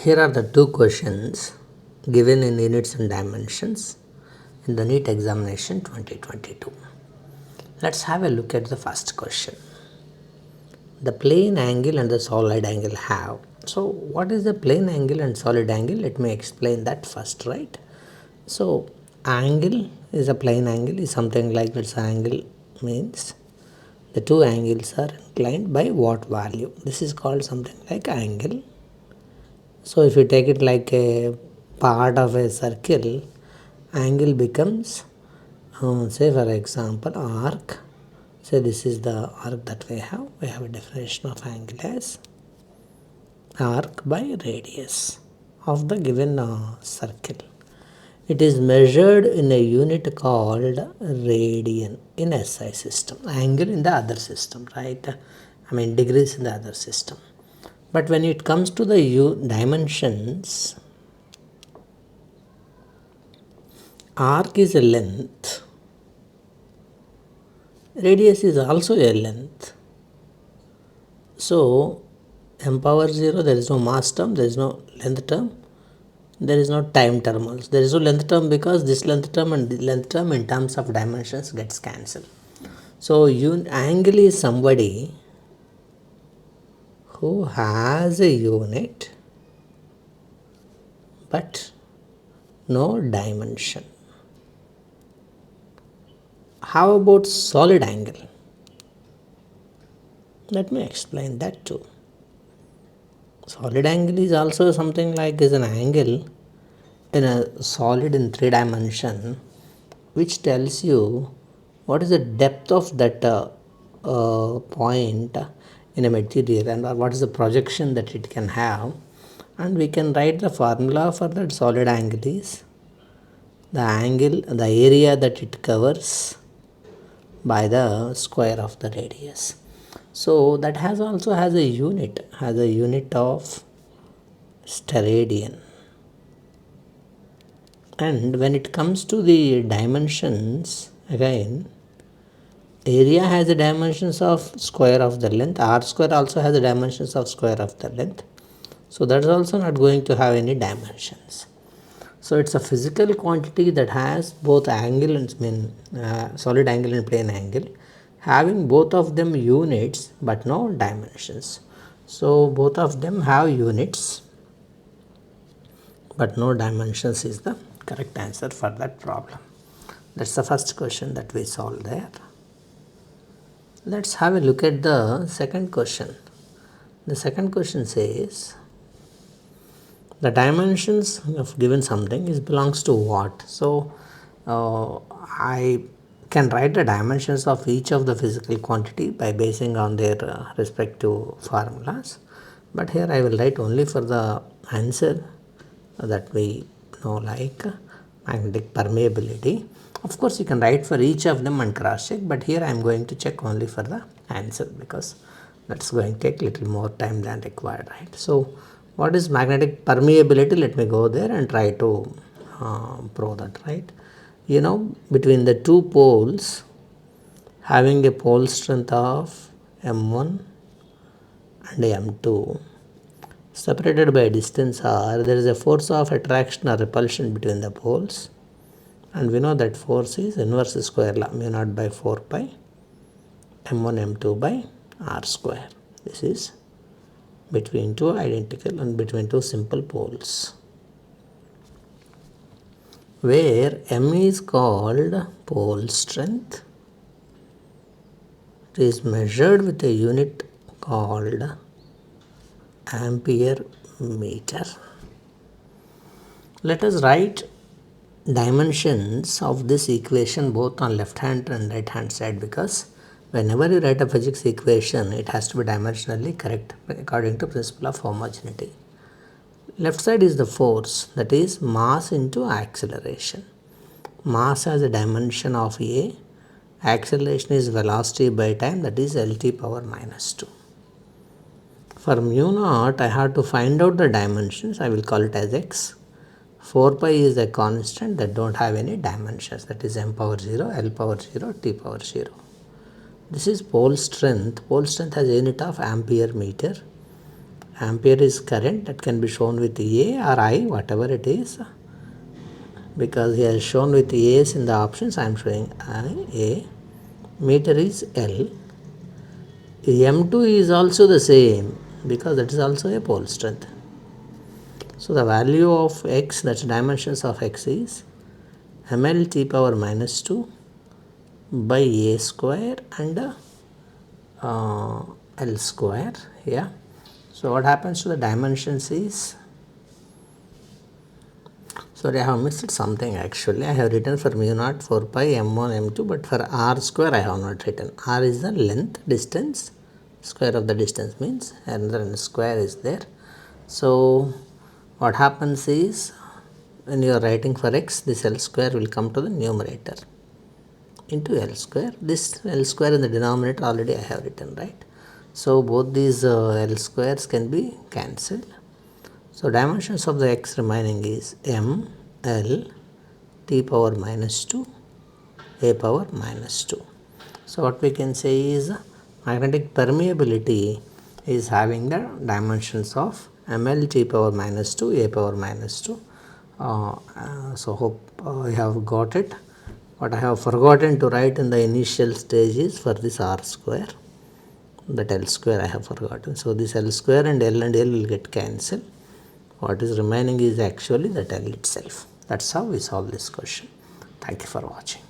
Here are the two questions given in units and dimensions in the NEET examination 2022. Let's have a look at the first question. The plane angle and the solid angle have. So what is the plane angle and solid angle? Let me explain that first, right? So angle is a plane angle is something like this. Angle means the two angles are inclined by what value. This is called something like angle. So if you take it like a part of a circle, angle becomes say for example arc. So this is the arc that we have. We have a definition of angle as arc by radius of the given circle. It is measured in a unit called radian in SI system. Angle in the other system, right? I mean degrees in the other system. But when it comes to the dimensions, arc is a length, radius is also a length. So m power 0, there is no mass term, there is no length term, there is no time term also. There is no length term because this length term and this length term in terms of dimensions gets cancelled. So angle is somebody who has a unit but no dimension. How about solid angle? Let me explain that too. Solid angle is also something like is an angle in a solid in 3 dimension, which tells you what is the depth of that point in a material and what is the projection that it can have. And we can write the formula for that solid angle is the angle, the area that it covers by the square of the radius. So that also has a unit of steradian. And when it comes to the dimensions, again area has the dimensions of square of the length, r square also has the dimensions of square of the length. So that's also not going to have any dimensions. So it's a physical quantity that has both angle and solid angle and plane angle, having both of them units but no dimensions. So both of them have units but no dimensions is the correct answer for that problem. That's the first question that we solved there. Let's have a look at the second question. The second question says the dimensions of given something belongs to what? So I can write the dimensions of each of the physical quantity by basing on their respective formulas. But here I will write only for the answer that we know, like magnetic permeability. Of course you can write for each of them and cross check, but here I am going to check only for the answer because that's going to take little more time than required, right? So what is magnetic permeability? Let me go there and try to prove that, right? Between the two poles having a pole strength of m1 and m2 separated by a distance r, there is a force of attraction or repulsion between the poles, and we know that force is inverse square law mu naught by 4 pi m1 m2 by r square. This is between two identical and between two simple poles, where m is called pole strength. It is measured with a unit called ampere meter. Let us write dimensions of this equation both on left hand and right hand side, because whenever you write a physics equation it has to be dimensionally correct according to principle of homogeneity. Left side is the force, that is mass into acceleration. Mass has a dimension of a, acceleration is velocity by time, that is Lt power minus 2. For mu naught I have to find out the dimensions. I will call it as x. 4 pi is a constant that don't have any dimensions, that is m power 0, l power 0, t power 0. This is pole strength. Pole strength has a unit of ampere meter. Ampere is current that can be shown with A or I, whatever it is. Because he has shown with A's in the options, I am showing I, A. Meter is L. M2 is also the same because that is also a pole strength. So the value of x, that's dimensions of x, is ml t power minus 2 by a square and L square. Yeah. So what happens to the dimensions is, sorry, I have missed something actually. I have written for mu naught 4 pi m1 m2, but for r square I have not written. R is the length, distance, square of the distance means another square is there. So what happens is, when you are writing for x, this L square will come to the numerator into L square. This L square in the denominator already I have written, right? So both these L squares can be cancelled. So dimensions of the x remaining is m, L, t power minus 2, a power minus 2. So what we can say is magnetic permeability is having the dimensions of ml t power minus 2, a power minus 2. So hope you have got it. What I have forgotten to write in the initial stage is for this r square, that L square I have forgotten. So this L square and L will get cancelled. What is remaining is actually that L itself. That's how we solve this question. Thank you for watching.